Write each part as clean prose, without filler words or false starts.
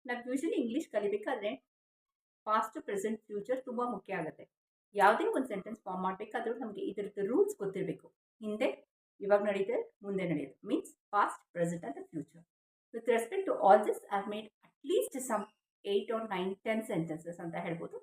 ನಾವು usually English ಕಲಿಬೇಕಾದ್ರೆ past present future ತುಂಬ ಮುಖ್ಯ ಆಗುತ್ತೆ. ಯಾವುದೇ ಒಂದು ಸೆಂಟೆನ್ಸ್ ಫಾರ್ಮ್ ಮಾಡಬೇಕಾದ್ರೂ ನಮಗೆ ಇದರದ್ದು ರೂಲ್ಸ್ ಗೊತ್ತಿರಬೇಕು. ಹಿಂದೆ, ಇವಾಗ ನಡೀತದೆ, ಮುಂದೆ ನಡೆಯೋದು ಮೀನ್ಸ್ ಪಾಸ್ಟ್, ಪ್ರೆಸೆಂಟ್ ಅಂತ future. With respect to all this I made at least some 8 or 9, 10 sentences ಅಂತ ಹೇಳ್ಬೋದು.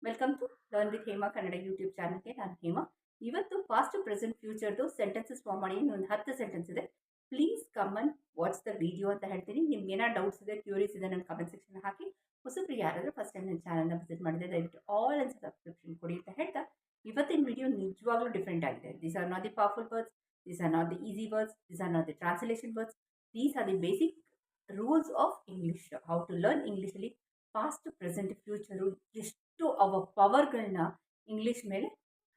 Welcome to learn with Hema Kannada YouTube ಚಾನಲ್ಗೆ. ನಾನು ಹೇಮಾ. ಇವತ್ತು ಪಾಸ್ಟ್ ಪ್ರೆಸೆಂಟ್ ಫ್ಯೂಚರ್ದು ಸೆಂಟೆನ್ಸಸ್ ಫಾರ್ಮ್ ಮಾಡಿ ಒಂದು 10 ಸೆಂಟೆನ್ಸ್ ಇದೆ. Please come and watch the video ಅಂತ ಹೇಳ್ತೀನಿ. ನಿಮ್ಗೆ ಏನಾದ್ರು ಡೌಟ್ಸ್ ಇದೆ, ಕ್ಯೂರೀಸ್ ಇದೆ, ನನ್ನ ಕಮೆಂಟ್ ಸೆಕ್ಷನ್ ಹಾಕಿ. ಹೊಸಬ್ರು ಯಾರಾದರೂ ಫಸ್ಟ್ ಟೈಮ್ ನನ್ನ ಚಾನಲ್ನ ವಿಸಿಟ್ ಮಾಡಿದೆ ದಯವಿಟ್ಟು ಆಲ್ ಅಂತ ಸಬ್ಸ್ಕ್ರಿಪ್ಷನ್ ಕೊಡಿ ಅಂತ ಹೇಳ್ತಾ, ಇವತ್ತಿನ ವಿಡಿಯೋ ನಿಜವಾಗ್ಲೂ ಡಿಫ್ರೆಂಟ್ ಆಗಿದೆ. These are not the powerful words, these are not the easy words, these are not the translation words, these are the basic rules of English. How to learn ಇಂಗ್ಲೀಷಲ್ಲಿ past, present, future ಎಷ್ಟು ಅವರ ಪವರ್ಗಳನ್ನ English ಮೇಲೆ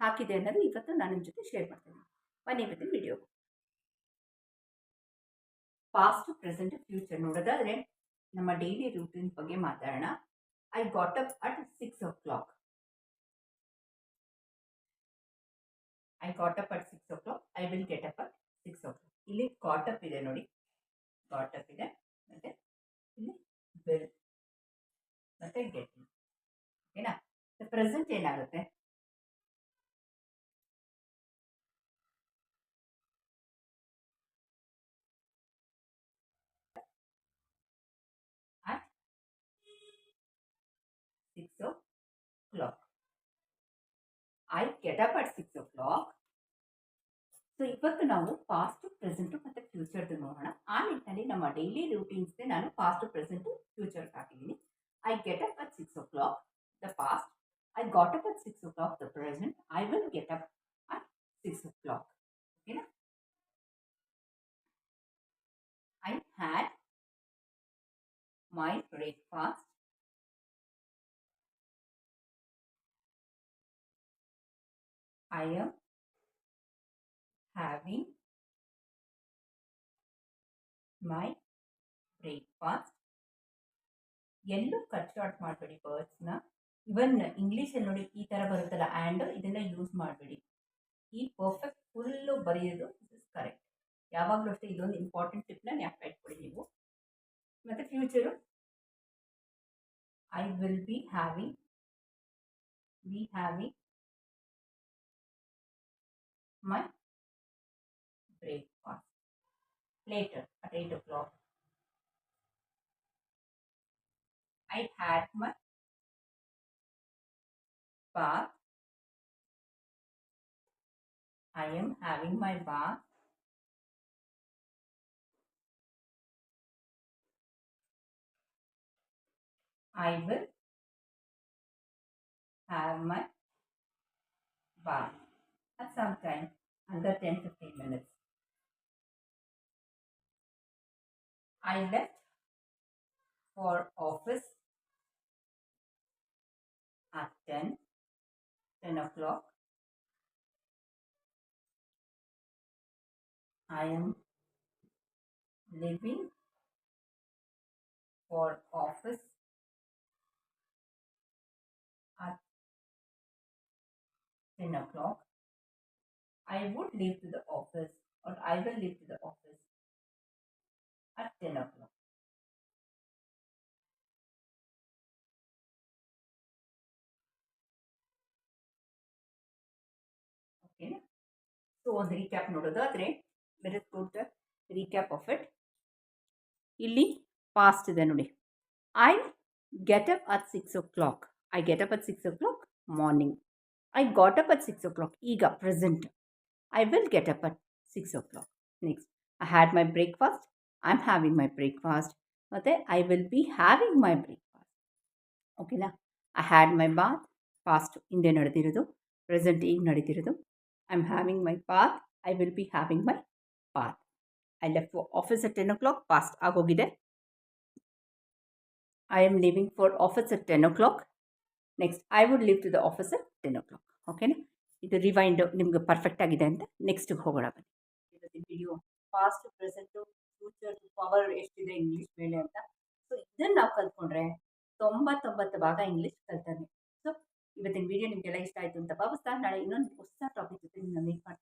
ಹಾಕಿದೆ ಅನ್ನೋದು ಇವತ್ತು ನಾನು ನಿಮ್ಮ ಜೊತೆ ಶೇರ್ ಮಾಡ್ತೀನಿ. ಬನ್ನಿ ಇವತ್ತಿನ ವಿಡಿಯೋ. ಪಾಸ್ಟ್, ಪ್ರೆಸೆಂಟ್, ಫ್ಯೂಚರ್ ನೋಡೋದಾದ್ರೆ ನಮ್ಮ ಡೈಲಿ ರೂಟೀನ್ ಬಗ್ಗೆ ಮಾತಾಡೋಣ. I got up at 6 o'clock. I got up at 6 o'clock. I will get up at 6 o'clock. ಇಲ್ಲಿ ಗಾಟ್ ಅಪ್ ಇದೆ ನೋಡಿ, ಗಾಟ್ ಅಪ್ ಇದೆ, ಮತ್ತೆ ಇಲ್ಲಿ ವಿಲ್, ಮತ್ತೆ ಗೆಟ್. ಓಕೆನಾ? ಪ್ರೆಸೆಂಟ್ ಏನಾಗುತ್ತೆ? At 6 o'clock. I get up at 6 o'clock. So ಇವತ್ತು ನಾವು ಪಾಸ್ಟ್, ಪ್ರೆಸೆಂಟು ಮತ್ತು ಫ್ಯೂಚರ್ದು ನೋಡೋಣ. ಆ ನಿಟ್ಟಿನಲ್ಲಿ ನಮ್ಮ ಡೈಲಿ ರೂಟೀನ್ಸ್ಗೆ ನಾನು ಪಾಸ್ಟ್, ಪ್ರೆಸೆಂಟು, ಫ್ಯೂಚರ್ ಹಾಕಿದ್ದೀನಿ. I get up at 6 o'clock, the past. I got up at 6 o'clock, the present. I will get up at 6 o'clock. ಓಕೆನಾ? I had my breakfast. I am having my breakfast. ಎಲ್ಲೂ cut short ಮಾಡಬೇಡಿ ವರ್ಡ್ಸ್ನ. ಇವನ್ ಇಂಗ್ಲೀಷಲ್ಲಿ ನೋಡಿ ಈ ಥರ ಬರುತ್ತಲ್ಲ and, ಇದನ್ನು use ಮಾಡಬೇಡಿ. ಈ ಪರ್ಫೆಕ್ಟ್ ಫುಲ್ಲು ಬರೆಯೋದು ದಿಸ್ ಇಸ್ ಕರೆಕ್ಟ್. ಯಾವಾಗಲೂ ಅಷ್ಟೇ ಇದೊಂದು ಇಂಪಾರ್ಟೆಂಟ್ ಟಿಪ್ನ ಜ್ಞಾಪಕ ಇಟ್ಕೊಳ್ಳಿ ನೀವು. ಮತ್ತು future I will be having my breakfast later at 8 o'clock. I had my bath. I am having my bath. I will have my bath at some time, under 10-15 minutes. I left for office at 10 o'clock. I am leaving for office at 10 o'clock. I would leave to the office, or I will leave to the office at 10 o'clock. Okay. So ಒಂದು recap ನೋಡೋದಾದರೆ, let us go to the recap of it. ಇಲ್ಲಿ past ಇದೆ ನೋಡಿ. I get up at 6 o'clock. I get up at 6 o'clock morning. I got up at 6 o'clock ಈಗ present. I will get up at 6 o'clock. Next, I had my breakfast. I am having my breakfast. ಮತ್ತು I will be having my breakfast. ಓಕೆನಾ? I had my Baat, past ಹಿಂದೆ ನಡೆದಿರೋದು, present ಈಗ ನಡೀತಿರೋದು. I am having my bath. I will be having my bath. I left for office at 10 o'clock, past ಆಗೋಗಿದೆ. I am leaving for office at 10 o'clock. Next, I would leave to the office at 10 o'clock. ಓಕೆನಾ? ಇದು rewind ನಿಮ್ಗೆ perfect ಆಗಿದೆ ಅಂತ ನೆಕ್ಸ್ಟಿಗೆ ಹೋಗೋಣ ಬನ್ನಿ. ಇವತ್ತಿನ video past, present, future power ಎಷ್ಟಿದೆ ಇಂಗ್ಲೀಷ್ ಮೇಲೆ ಅಂತ. ಸೊ ಇದನ್ನು ನಾವು ಕಲ್ತ್ಕೊಂಡ್ರೆ 99 ಭಾಗ ಇಂಗ್ಲೀಷ್ ಕಲ್ತಾನೆ. ಸೊ ಇವತ್ತಿನ ವಿಡಿಯೋ ನಿಮಗೆಲ್ಲ ಇಷ್ಟ ಆಯಿತು ಅಂತ ಭಾವಿಸ್ತಾ, ನಾಳೆ ಇನ್ನೊಂದು ಹೊಸ ಟಾಪಿಕ್ ಜೊತೆ ನಿಮ್ಮನ್ನ ಮೀಟ್ ಮಾಡ್ತೀನಿ.